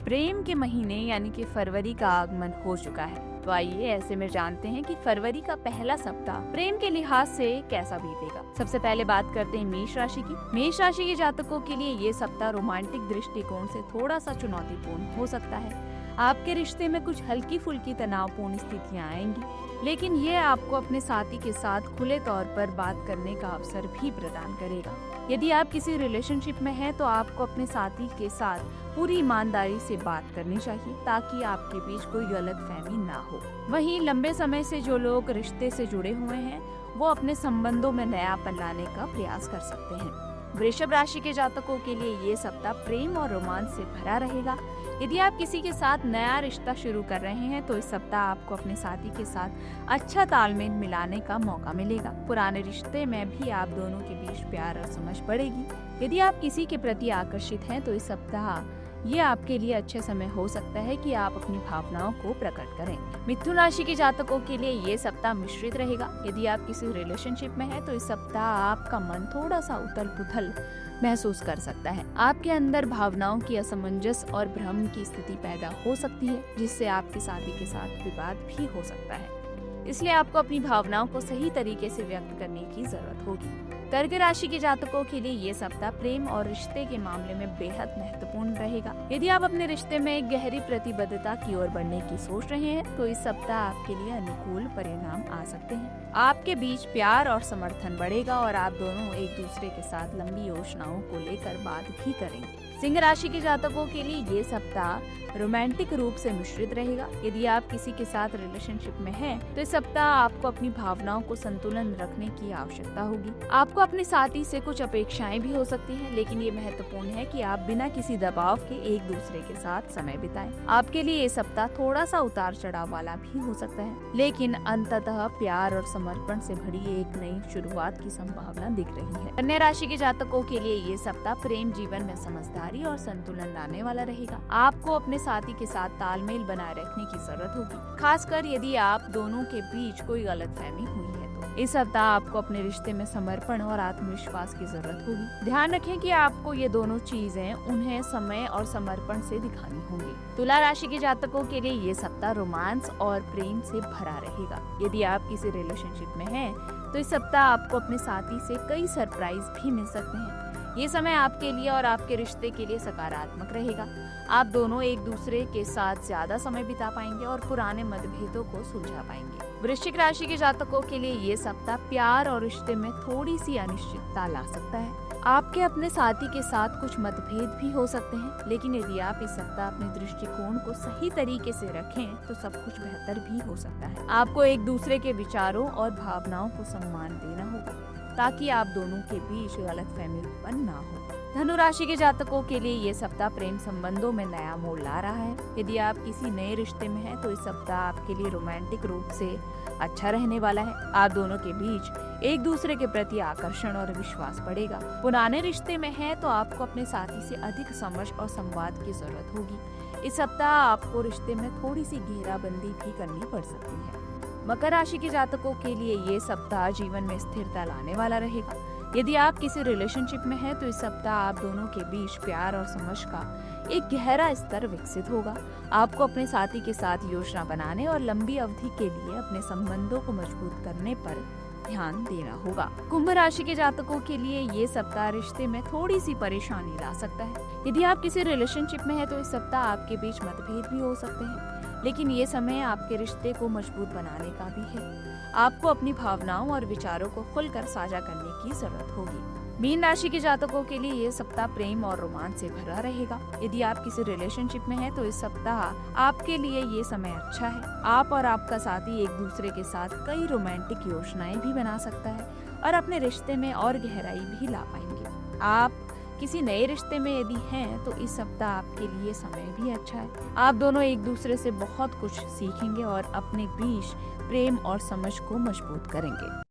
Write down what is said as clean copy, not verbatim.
प्रेम के महीने यानी कि फरवरी का आगमन हो चुका है। तो आइए ऐसे में जानते हैं कि फरवरी का पहला सप्ताह प्रेम के लिहाज से कैसा बीतेगा। सबसे पहले बात करते हैं मेष राशि की। मेष राशि के जातकों के लिए ये सप्ताह रोमांटिक दृष्टिकोण से थोड़ा सा चुनौतीपूर्ण हो सकता है। आपके रिश्ते में कुछ हल्की फुल्की तनावपूर्ण स्थितियां आएंगी, लेकिन ये आपको अपने साथी के साथ खुले तौर पर बात करने का अवसर भी प्रदान करेगा। यदि आप किसी रिलेशनशिप में हैं तो आपको अपने साथी के साथ पूरी ईमानदारी से बात करनी चाहिए ताकि आपके बीच कोई गलतफहमी ना हो। वहीं लंबे समय से जो लोग रिश्ते से जुड़े हुए हैं वो अपने संबंधों में नयापन लाने का प्रयास कर सकते हैं। वृषभ राशि के जातकों के लिए ये सप्ताह प्रेम और रोमांच से भरा रहेगा। यदि आप किसी के साथ नया रिश्ता शुरू कर रहे हैं तो इस सप्ताह आपको अपने साथी के साथ अच्छा तालमेल मिलाने का मौका मिलेगा। पुराने रिश्ते में भी आप दोनों के बीच प्यार और समझ बढ़ेगी। यदि आप किसी के प्रति आकर्षित हैं तो इस सप्ताह ये आपके लिए अच्छे समय हो सकता है कि आप अपनी भावनाओं को प्रकट करें। मिथुन राशि के जातकों के लिए ये सप्ताह मिश्रित रहेगा। यदि आप किसी रिलेशनशिप में हैं तो इस सप्ताह आपका मन थोड़ा सा उथल पुथल महसूस कर सकता है। आपके अंदर भावनाओं की असमंजस और भ्रम की स्थिति पैदा हो सकती है, जिससे आपके साथी के साथ विवाद भी हो सकता है। इसलिए आपको अपनी भावनाओं को सही तरीके से व्यक्त करने की जरूरत होगी। कर्क राशि के जातकों के लिए ये सप्ताह प्रेम और रिश्ते के मामले में बेहद महत्वपूर्ण रहेगा। यदि आप अपने रिश्ते में एक गहरी प्रतिबद्धता की ओर बढ़ने की सोच रहे हैं तो इस सप्ताह आपके लिए अनुकूल परिणाम आ सकते हैं। आपके बीच प्यार और समर्थन बढ़ेगा और आप दोनों एक दूसरे के साथ लंबी योजनाओं को लेकर बात भी करेंगे। सिंह राशि के जातकों के लिए ये सप्ताह रोमांटिक रूप से मिश्रित रहेगा। यदि आप किसी के साथ रिलेशनशिप में हैं, तो इस सप्ताह आपको अपनी भावनाओं को संतुलन रखने की आवश्यकता होगी। आपको अपने साथी से कुछ अपेक्षाएं भी हो सकती हैं, लेकिन ये महत्वपूर्ण है कि आप बिना किसी दबाव के एक दूसरे के साथ समय बिताएं। आपके लिए ये सप्ताह थोड़ा सा उतार चढ़ाव वाला भी हो सकता है, लेकिन अंततः प्यार और समर्पण से भरी एक नई शुरुआत की संभावना दिख रही है। कन्या राशि के जातकों के लिए ये सप्ताह प्रेम जीवन में समझदारी और संतुलन लाने वाला रहेगा। आपको अपने साथी के साथ तालमेल बनाए रखने की जरूरत होगी, खासकर यदि आप दोनों के बीच कोई गलतफहमी हुई है तो। इस सप्ताह आपको अपने रिश्ते में समर्पण और आत्मविश्वास की जरूरत होगी। ध्यान रखें कि आपको ये दोनों चीजें उन्हें समय और समर्पण से दिखानी होंगी। तुला राशि के जातकों के लिए ये सप्ताह रोमांस और प्रेम से भरा रहेगा। यदि आप किसी रिलेशनशिप में हैं, तो इस सप्ताह आपको अपने साथी से कई सरप्राइज भी मिल सकते हैं। ये समय आपके लिए और आपके रिश्ते के लिए सकारात्मक रहेगा। आप दोनों एक दूसरे के साथ ज्यादा समय बिता पाएंगे और पुराने मतभेदों को सुलझा पाएंगे। वृश्चिक राशि के जातकों के लिए ये सप्ताह प्यार और रिश्ते में थोड़ी सी अनिश्चितता ला सकता है। आपके अपने साथी के साथ कुछ मतभेद भी हो सकते हैं, लेकिन यदि आप इस सप्ताह अपने दृष्टिकोण को सही तरीके से रखें तो सब कुछ बेहतर भी हो सकता है। आपको एक दूसरे के विचारों और भावनाओं को सम्मान देना होगा ताकि आप दोनों के बीच गलतफहमी उत्पन्न ना हो। धनु राशि के जातकों के लिए ये सप्ताह प्रेम संबंधों में नया मोड़ ला रहा है। यदि आप किसी नए रिश्ते में हैं, तो इस सप्ताह आपके लिए रोमांटिक रूप से अच्छा रहने वाला है। आप दोनों के बीच एक दूसरे के प्रति आकर्षण और विश्वास बढ़ेगा। पुराने रिश्ते में हैं, तो आपको अपने साथी से अधिक समझ और संवाद की जरूरत होगी। इस सप्ताह आपको रिश्ते में थोड़ी सी घेराबंदी भी करनी पड़ सकती है। मकर राशि के जातकों के लिए ये सप्ताह जीवन में स्थिरता लाने वाला रहेगा। यदि आप किसी रिलेशनशिप में हैं, तो इस सप्ताह आप दोनों के बीच प्यार और समझ का एक गहरा स्तर विकसित होगा। आपको अपने साथी के साथ योजना बनाने और लंबी अवधि के लिए अपने संबंधों को मजबूत करने पर ध्यान देना होगा। कुंभ राशि के जातकों के लिए ये सप्ताह रिश्ते में थोड़ी सी परेशानी ला सकता है। यदि आप किसी रिलेशनशिप में हैं, तो इस सप्ताह आपके बीच मतभेद भी हो सकते हैं, लेकिन ये समय आपके रिश्ते को मजबूत बनाने का भी है। आपको अपनी भावनाओं और विचारों को खुलकर साझा करने की जरूरत होगी। मीन राशि के जातकों के लिए ये सप्ताह प्रेम और रोमांच से भरा रहेगा। यदि आप किसी रिलेशनशिप में हैं, तो इस सप्ताह आपके लिए ये समय अच्छा है। आप और आपका साथी एक दूसरे के साथ कई रोमांटिक योजनाएं भी बना सकता है और अपने रिश्ते में और गहराई भी ला पाएंगे। आप किसी नए रिश्ते में यदि हैं, तो इस सप्ताह आपके लिए समय भी अच्छा है। आप दोनों एक दूसरे से बहुत कुछ सीखेंगे और अपने बीच प्रेम और समझ को मजबूत करेंगे।